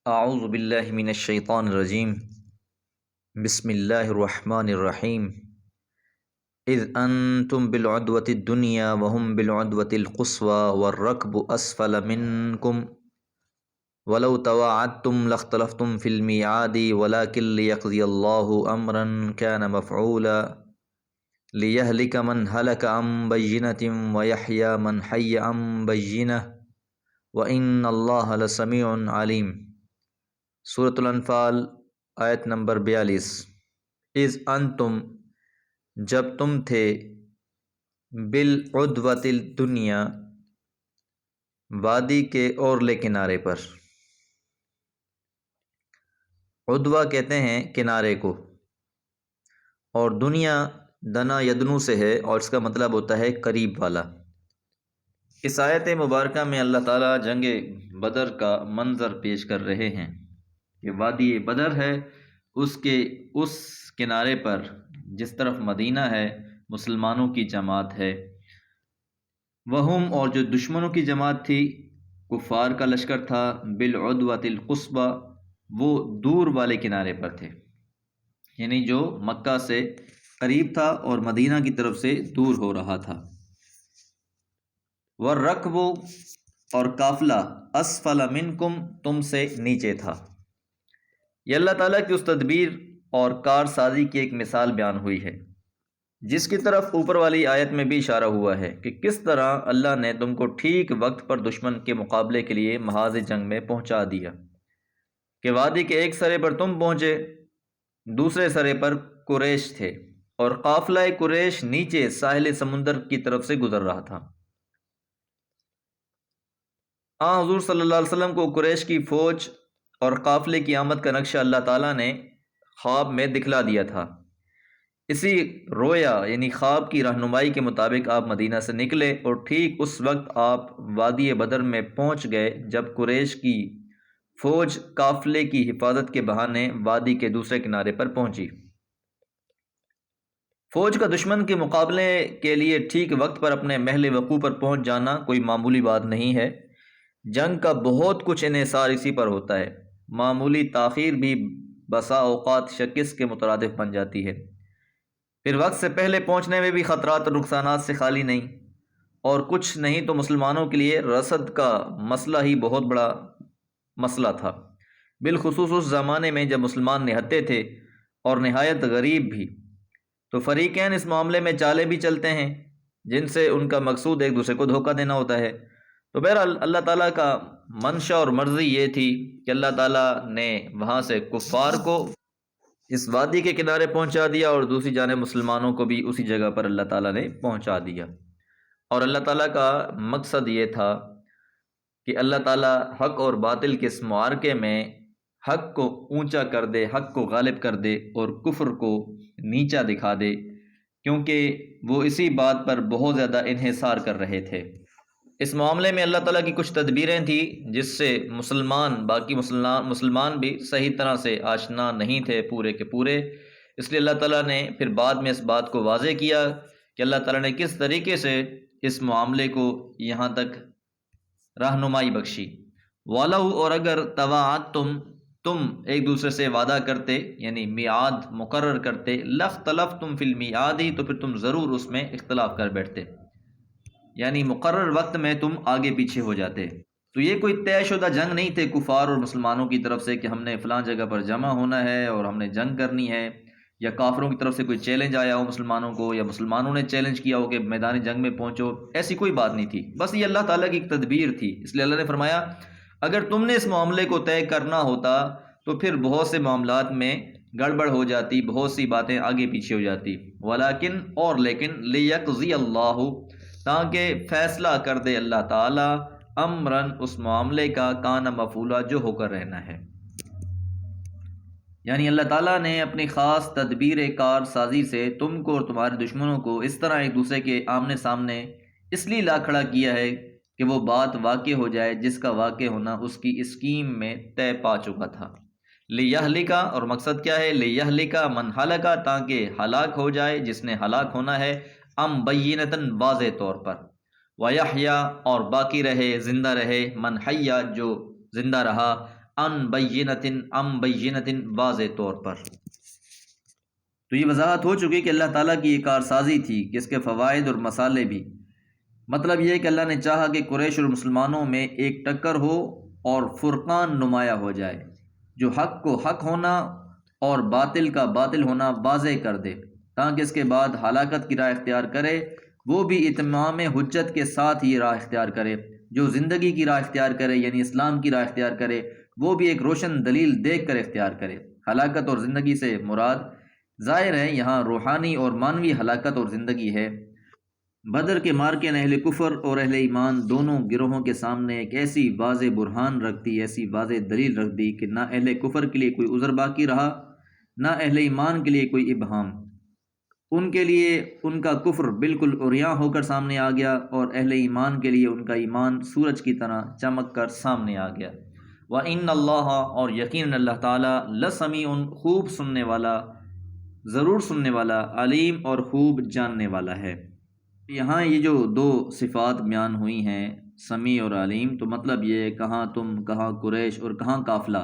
اعوذ باللہ من الشیطان الرجیم بسم اللہ الرحمن الرحیم اذ انتم بالعدوۃ الدنیا وهم بالعدوۃ القصوى والركب اسفل منکم ولو تواعدتم لاختلفتم في الميعاد ولكن ليقضي الله امرا كان مفعولا ليهلك من هلك عن بينة ويحيى من حي عن بينة وإن الله لسميع عليم۔ سورۃ الانفال آیت نمبر 42۔ اذ انتم جب تم تھے، بالعدوۃ الدنیا وادی کے اورلے کنارے پر۔ عدوہ کہتے ہیں کنارے کو، اور دنیا دنا یدنو سے ہے، اور اس کا مطلب ہوتا ہے قریب والا۔ اس آیت مبارکہ میں اللہ تعالیٰ جنگ بدر کا منظر پیش کر رہے ہیں کہ وادی بدر ہے، اس کنارے پر جس طرف مدینہ ہے مسلمانوں کی جماعت ہے، وہم اور جو دشمنوں کی جماعت تھی، کفار کا لشکر تھا، بالعدوۃ القصویٰ وہ دور والے کنارے پر تھے، یعنی جو مکہ سے قریب تھا اور مدینہ کی طرف سے دور ہو رہا تھا۔ والرکب اور قافلہ اسفل منکم تم سے نیچے تھا۔ یہ اللہ تعالیٰ کی اس تدبیر اور کار سازی کی ایک مثال بیان ہوئی ہے، جس کی طرف اوپر والی آیت میں بھی اشارہ ہوا ہے کہ کس طرح اللہ نے تم کو ٹھیک وقت پر دشمن کے مقابلے کے لیے محاذ جنگ میں پہنچا دیا، کہ وادی کے ایک سرے پر تم پہنچے، دوسرے سرے پر قریش تھے، اور قافلہ قریش نیچے ساحل سمندر کی طرف سے گزر رہا تھا۔ حضور صلی اللہ علیہ وسلم کو قریش کی فوج اور قافلے کی آمد کا نقشہ اللہ تعالیٰ نے خواب میں دکھلا دیا تھا۔ اسی رویا یعنی خواب کی رہنمائی کے مطابق آپ مدینہ سے نکلے، اور ٹھیک اس وقت آپ وادی بدر میں پہنچ گئے جب قریش کی فوج قافلے کی حفاظت کے بہانے وادی کے دوسرے کنارے پر پہنچی۔ فوج کا دشمن کے مقابلے کے لیے ٹھیک وقت پر اپنے محل وقوع پر پہنچ جانا کوئی معمولی بات نہیں ہے۔ جنگ کا بہت کچھ انحصار اسی پر ہوتا ہے، معمولی تاخیر بھی بسا اوقات شکست کے مترادف بن جاتی ہے۔ پھر وقت سے پہلے پہنچنے میں بھی خطرات اور نقصانات سے خالی نہیں، اور کچھ نہیں تو مسلمانوں کے لیے رسد کا مسئلہ ہی بہت بڑا مسئلہ تھا، بالخصوص اس زمانے میں جب مسلمان نہتے تھے اور نہایت غریب بھی۔ تو فریقین اس معاملے میں چالیں بھی چلتے ہیں، جن سے ان کا مقصود ایک دوسرے کو دھوکہ دینا ہوتا ہے۔ تو بہرحال اللہ تعالیٰ کا منشا اور مرضی یہ تھی کہ اللہ تعالیٰ نے وہاں سے کفار کو اس وادی کے کنارے پہنچا دیا، اور دوسری جانب مسلمانوں کو بھی اسی جگہ پر اللہ تعالیٰ نے پہنچا دیا۔ اور اللہ تعالیٰ کا مقصد یہ تھا کہ اللہ تعالیٰ حق اور باطل کے اس معرکے میں حق کو اونچا کر دے، حق کو غالب کر دے، اور کفر کو نیچا دکھا دے، کیونکہ وہ اسی بات پر بہت زیادہ انحصار کر رہے تھے۔ اس معاملے میں اللہ تعالیٰ کی کچھ تدبیریں تھیں جس سے باقی مسلمان بھی صحیح طرح سے آشنا نہیں تھے پورے کے پورے، اس لیے اللہ تعالیٰ نے پھر بعد میں اس بات کو واضح کیا کہ اللہ تعالیٰ نے کس طریقے سے اس معاملے کو یہاں تک رہنمائی بخشی۔ وَلَوْ اور اگر تواعدتم تم ایک دوسرے سے وعدہ کرتے، یعنی میعاد مقرر کرتے، لاختلفتم فی المیعاد تو پھر تم ضرور اس میں اختلاف کر بیٹھتے، یعنی مقرر وقت میں تم آگے پیچھے ہو جاتے۔ تو یہ کوئی طے شدہ جنگ نہیں تھے کفار اور مسلمانوں کی طرف سے کہ ہم نے فلاں جگہ پر جمع ہونا ہے اور ہم نے جنگ کرنی ہے، یا کافروں کی طرف سے کوئی چیلنج آیا ہو مسلمانوں کو، یا مسلمانوں نے چیلنج کیا ہو کہ میدان جنگ میں پہنچو، ایسی کوئی بات نہیں تھی۔ بس یہ اللہ تعالیٰ کی ایک تدبیر تھی، اس لیے اللہ نے فرمایا اگر تم نے اس معاملے کو طے کرنا ہوتا تو پھر بہت سے معاملات میں گڑبڑ ہو جاتی، بہت سی باتیں آگے پیچھے ہو جاتی۔ ولیکن اور لیکن لیقضی اللہ تاکہ فیصلہ کر دے اللہ تعالیٰ، امرن اس معاملے کا، کان مفعولا جو ہو کر رہنا ہے۔ یعنی اللہ تعالیٰ نے اپنی خاص تدبیر کار سازی سے تم کو اور تمہارے دشمنوں کو اس طرح ایک دوسرے کے آمنے سامنے اس لیے لا کھڑا کیا ہے کہ وہ بات واقع ہو جائے جس کا واقع ہونا اس کی اسکیم میں طے پا چکا تھا۔ لیہلکا اور مقصد کیا ہے؟ لیہلکا من ہلکا تاکہ ہلاک ہو جائے جس نے ہلاک ہونا ہے، ام بینتاً واضح طور پر، وَيَحْيَا اور باقی رہے زندہ رہے من حیا جو زندہ رہا عن بینۃ واضح طور پر۔ تو یہ وضاحت ہو چکی کہ اللہ تعالیٰ کی یہ کارسازی تھی کہ اس کے فوائد اور مسالے بھی، مطلب یہ کہ اللہ نے چاہا کہ قریش اور مسلمانوں میں ایک ٹکر ہو اور فرقان نمایاں ہو جائے، جو حق کو حق ہونا اور باطل کا باطل ہونا واضح کر دے، تاکہ اس کے بعد ہلاکت کی راہ اختیار کرے وہ بھی اتمام حجت کے ساتھ یہ راہ اختیار کرے، جو زندگی کی راہ اختیار کرے یعنی اسلام کی راہ اختیار کرے وہ بھی ایک روشن دلیل دیکھ کر اختیار کرے۔ ہلاکت اور زندگی سے مراد ظاہر ہے یہاں روحانی اور معنوی ہلاکت اور زندگی ہے۔ بدر کے مارکے نے اہل کفر اور اہل ایمان دونوں گروہوں کے سامنے ایک ایسی واضح برہان رکھ دی، ایسی واضح دلیل رکھ دی کہ نہ اہل کفر کے لیے کوئی عذر باقی رہا، نہ اہل ایمان کے لیے کوئی ابہام۔ ان کے لیے ان کا کفر بالکل عریاں ہو کر سامنے آ گیا، اور اہل ایمان کے لیے ان کا ایمان سورج کی طرح چمک کر سامنے آ گیا۔ وَإِنَّ اللَّهَ اور یقیناً اللہ تعالیٰ لَسَمِيعٌ خوب سننے والا، ضرور سننے والا، علیم اور خوب جاننے والا ہے۔ یہاں یہ جو دو صفات بیان ہوئی ہیں سمیع اور علیم، تو مطلب یہ کہاں تم، کہاں قریش اور کہاں قافلہ،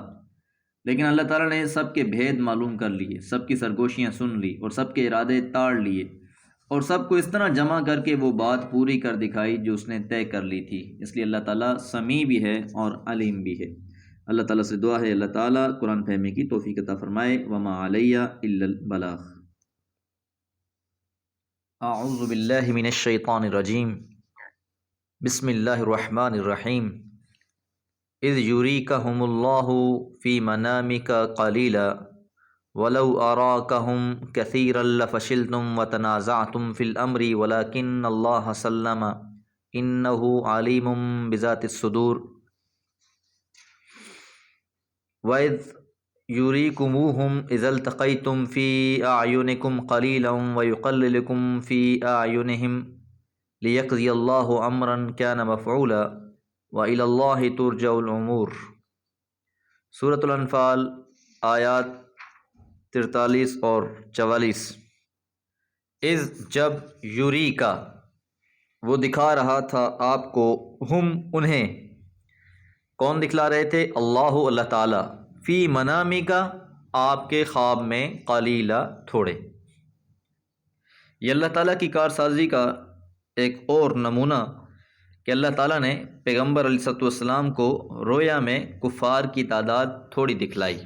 لیکن اللہ تعالیٰ نے سب کے بھید معلوم کر لیے، سب کی سرگوشیاں سن لی اور سب کے ارادے تاڑ لیے، اور سب کو اس طرح جمع کر کے وہ بات پوری کر دکھائی جو اس نے طے کر لی تھی۔ اس لیے اللہ تعالیٰ سمیع بھی ہے اور علیم بھی ہے۔ اللہ تعالیٰ سے دعا ہے اللہ تعالیٰ قرآن فہمی کی توفیق عطا فرمائے۔ وما علیہ الا البلاغ۔ اعوذ باللہ من الشیطان الرجیم، بسم اللہ الرحمن الرحیم۔ اذ یریکہم اللہ فی منامک قلیلا ولو اراکہم کثیرا لفشلتم وتنازعتم فی الامر ولکن اللہ سلم انہ علیم بذات الصدور۔ وَإِذْ يُرِيكُمُوهُمْ إِذَا الْتَقَيْتُمْ فِي أَعْيُنِكُمْ قَلِيلًا وَيُقَلِّلُكُمْ فِي أَعْيُنِهِمْ لِيَقْضِيَ اللَّهُ أَمْرًا كَانَ مَفْعُولًا وَإِلَى اللَّهِ تُرْجَعُ الْأُمُورُ۔ سورۃ الانفال آیات 43 اور 44۔ اذ جب، یوری کا وہ دکھا رہا تھا آپ کو، ہم انہیں، کون دکھلا رہے تھے؟ اللہ تعالیٰ، فی منامی کا آپ کے خواب میں، قلیلا تھوڑے۔ یہ اللہ تعالیٰ کی کارسازی کا ایک اور نمونہ کہ اللہ تعالیٰ نے پیغمبر علیہ الصلوۃ والسلام کو رویا میں کفار کی تعداد تھوڑی دکھلائی۔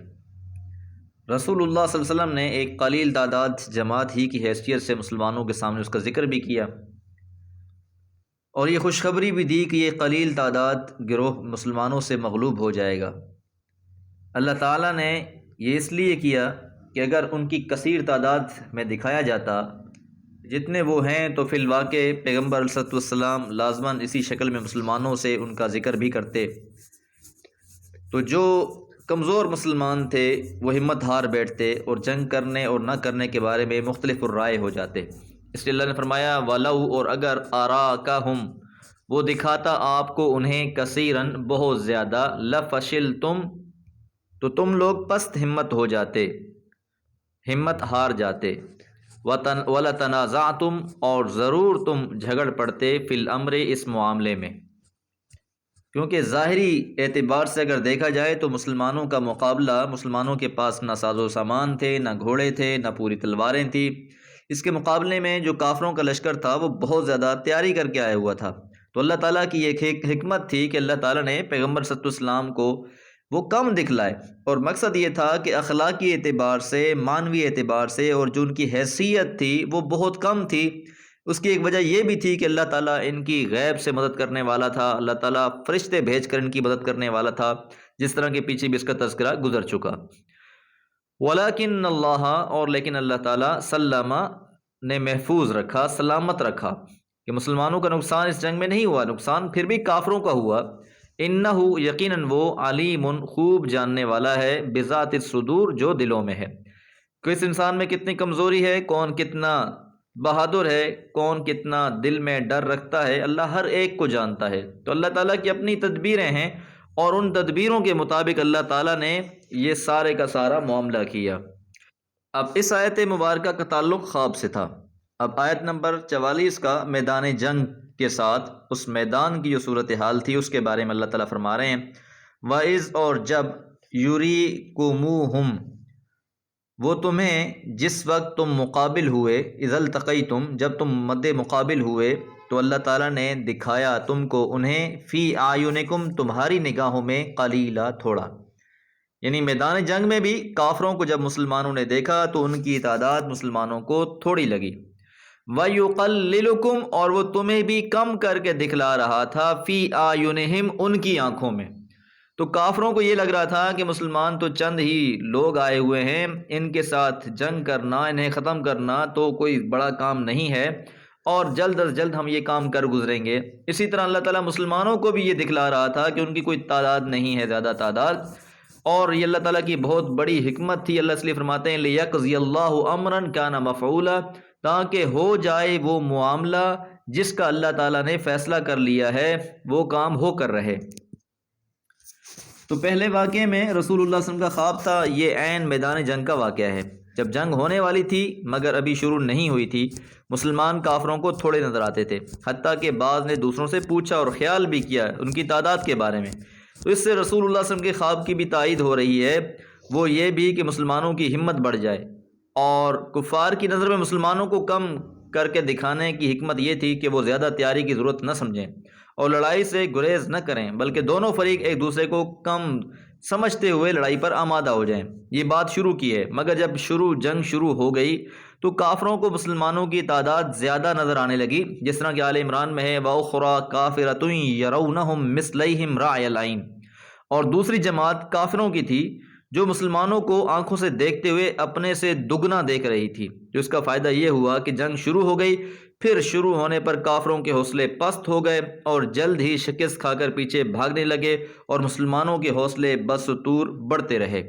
رسول اللہ صلی اللہ علیہ وسلم نے ایک قلیل تعداد جماعت ہی کی حیثیت سے مسلمانوں کے سامنے اس کا ذکر بھی کیا، اور یہ خوشخبری بھی دی کہ یہ قلیل تعداد گروہ مسلمانوں سے مغلوب ہو جائے گا۔ اللہ تعالیٰ نے یہ اس لیے کیا کہ اگر ان کی کثیر تعداد میں دکھایا جاتا جتنے وہ ہیں، تو فی الواقع پیغمبر علیہ الصلوۃ والسلام لازماً اسی شکل میں مسلمانوں سے ان کا ذکر بھی کرتے، تو جو کمزور مسلمان تھے وہ ہمت ہار بیٹھتے اور جنگ کرنے اور نہ کرنے کے بارے میں مختلف الرائے ہو جاتے۔ اس لیے اللہ نے فرمایا وَلَوْ اور اگر آراکہم وہ دکھاتا آپ کو انہیں کثیراً بہت زیادہ لفشلتم تو تم لوگ پست ہمت ہو جاتے، ہمت ہار جاتے، وَلَتَنَازَعْتُمْ اور ضرور تم جھگڑ پڑتے فی الامر اس معاملے میں، کیونکہ ظاہری اعتبار سے اگر دیکھا جائے تو مسلمانوں کا مقابلہ، مسلمانوں کے پاس نہ ساز و سامان تھے، نہ گھوڑے تھے، نہ پوری تلواریں تھیں۔ اس کے مقابلے میں جو کافروں کا لشکر تھا وہ بہت زیادہ تیاری کر کے آیا ہوا تھا۔ تو اللہ تعالیٰ کی ایک حکمت تھی کہ اللہ تعالیٰ نے پیغمبر صلی اللہ علیہ وسلم کو وہ کم دکھلائے، اور مقصد یہ تھا کہ اخلاقی اعتبار سے، معنوی اعتبار سے، اور جو ان کی حیثیت تھی وہ بہت کم تھی۔ اس کی ایک وجہ یہ بھی تھی کہ اللہ تعالیٰ ان کی غیب سے مدد کرنے والا تھا، اللہ تعالیٰ فرشتے بھیج کر ان کی مدد کرنے والا تھا، جس طرح کے پیچھے بھی اس کا تذکرہ گزر چکا۔ وَلَكِنَّ اللَّهَ اور لیکن اللہ تعالیٰ سلم نے محفوظ رکھا، سلامت رکھا، کہ مسلمانوں کا نقصان اس جنگ میں نہیں ہوا، نقصان پھر بھی کافروں کا ہوا۔ انہ یقیناً وہ علیم خوب جاننے والا ہے، بذات الصدور جو دلوں میں ہے، کس انسان میں کتنی کمزوری ہے، کون کتنا بہادر ہے، کون کتنا دل میں ڈر رکھتا ہے، اللہ ہر ایک کو جانتا ہے۔ تو اللہ تعالیٰ کی اپنی تدبیریں ہیں، اور ان تدبیروں کے مطابق اللہ تعالیٰ نے یہ سارے کا سارا معاملہ کیا۔ اب اس آیت مبارکہ کا تعلق خواب سے تھا۔ اب آیت نمبر 44 کا میدان جنگ کے ساتھ اس میدان کی جو صورتحال تھی اس کے بارے میں اللہ تعالیٰ فرما رہے ہیں، وَإِذْ اور جب یُریکُمُوہُم وہ تمہیں جس وقت تم مقابل ہوئے، اذا التقیتم جب تم مد مقابل ہوئے تو اللہ تعالیٰ نے دکھایا تم کو انہیں فی اعینکم تمہاری نگاہوں میں قلیلا تھوڑا، یعنی میدان جنگ میں بھی کافروں کو جب مسلمانوں نے دیکھا تو ان کی تعداد مسلمانوں کو تھوڑی لگی، وَيُقَلِّلُكُمْ اور وہ تمہیں بھی کم کر کے دکھلا رہا تھا فی اعینہم ان کی آنکھوں میں، تو کافروں کو یہ لگ رہا تھا کہ مسلمان تو چند ہی لوگ آئے ہوئے ہیں، ان کے ساتھ جنگ کرنا، انہیں ختم کرنا تو کوئی بڑا کام نہیں ہے اور جلد از جلد ہم یہ کام کر گزریں گے۔ اسی طرح اللہ تعالیٰ مسلمانوں کو بھی یہ دکھلا رہا تھا کہ ان کی کوئی تعداد نہیں ہے، زیادہ تعداد، اور یہ اللہ تعالیٰ کی بہت بڑی حکمت تھی۔ اللہ اس لیے فرماتے ہیں لِيَقْضِيَ اللَّهُ أَمْرًا كَانَ مَفْعُولًا، تاکہ ہو جائے وہ معاملہ جس کا اللہ تعالیٰ نے فیصلہ کر لیا ہے، وہ کام ہو کر رہے۔ تو پہلے واقعے میں رسول اللہ صلی اللہ علیہ وسلم کا خواب تھا، یہ عین میدان جنگ کا واقعہ ہے، جب جنگ ہونے والی تھی مگر ابھی شروع نہیں ہوئی تھی، مسلمان کافروں کو تھوڑے نظر آتے تھے، حتیٰ کہ بعض نے دوسروں سے پوچھا اور خیال بھی کیا ان کی تعداد کے بارے میں، تو اس سے رسول اللہ صلی اللہ علیہ وسلم کے خواب کی بھی تائید ہو رہی ہے، وہ یہ بھی کہ مسلمانوں کی ہمت بڑھ جائے، اور کفار کی نظر میں مسلمانوں کو کم کر کے دکھانے کی حکمت یہ تھی کہ وہ زیادہ تیاری کی ضرورت نہ سمجھیں اور لڑائی سے گریز نہ کریں، بلکہ دونوں فریق ایک دوسرے کو کم سمجھتے ہوئے لڑائی پر آمادہ ہو جائیں۔ یہ بات شروع کی ہے، مگر جب جنگ شروع ہو گئی تو کافروں کو مسلمانوں کی تعداد زیادہ نظر آنے لگی، جس طرح کہ آل عمران میں ہے وَأُخْرَىٰ كَافِرَةٌ يَرَوْنَهُمْ مِثْلَيْهِمْ رَأْيَ الْعَيْنِ، اور دوسری جماعت کافروں کی تھی جو مسلمانوں کو آنکھوں سے دیکھتے ہوئے اپنے سے دگنا دیکھ رہی تھی، تو اس کا فائدہ یہ ہوا کہ جنگ شروع ہو گئی، پھر شروع ہونے پر کافروں کے حوصلے پست ہو گئے اور جلد ہی شکست کھا کر پیچھے بھاگنے لگے اور مسلمانوں کے حوصلے بدستور بڑھتے رہے۔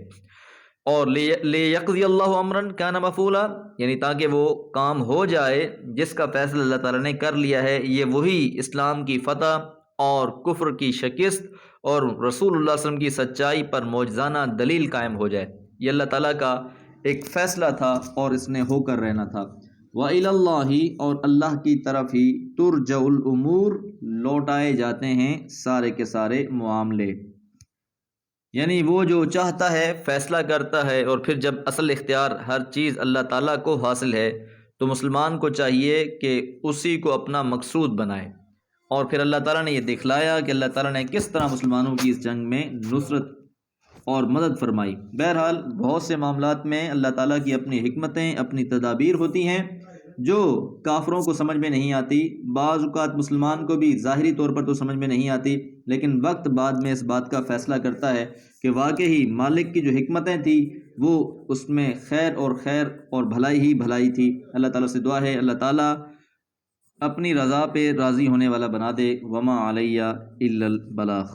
اور لِيَقْضِيَ اللَّهُ أَمْرًا كَانَ مَفْعُولًا، یعنی تاکہ وہ کام ہو جائے جس کا فیصلہ اللہ تعالیٰ نے کر لیا ہے، یہ وہی اسلام کی فتح اور کفر کی شکست اور رسول اللہ صلی اللہ علیہ وسلم کی سچائی پر معجزانہ دلیل قائم ہو جائے، یہ اللہ تعالیٰ کا ایک فیصلہ تھا اور اس نے ہو کر رہنا تھا۔ وَإِلَى اللَّهِ اور اللہ کی طرف ہی ترجع الامور لوٹائے جاتے ہیں سارے کے سارے معاملے، یعنی وہ جو چاہتا ہے فیصلہ کرتا ہے، اور پھر جب اصل اختیار ہر چیز اللہ تعالیٰ کو حاصل ہے تو مسلمان کو چاہیے کہ اسی کو اپنا مقصود بنائے، اور پھر اللہ تعالیٰ نے یہ دکھلایا کہ اللہ تعالیٰ نے کس طرح مسلمانوں کی اس جنگ میں نصرت اور مدد فرمائی۔ بہرحال بہت سے معاملات میں اللہ تعالیٰ کی اپنی حکمتیں، اپنی تدابیر ہوتی ہیں جو کافروں کو سمجھ میں نہیں آتی، بعض اوقات مسلمان کو بھی ظاہری طور پر تو سمجھ میں نہیں آتی، لیکن وقت بعد میں اس بات کا فیصلہ کرتا ہے کہ واقعی مالک کی جو حکمتیں تھیں وہ اس میں خیر اور بھلائی ہی بھلائی تھی۔ اللہ تعالیٰ سے دعا ہے اللہ تعالیٰ اپنی رضا پہ راضی ہونے والا بنا دے۔ وما علیہ الا البلاغ۔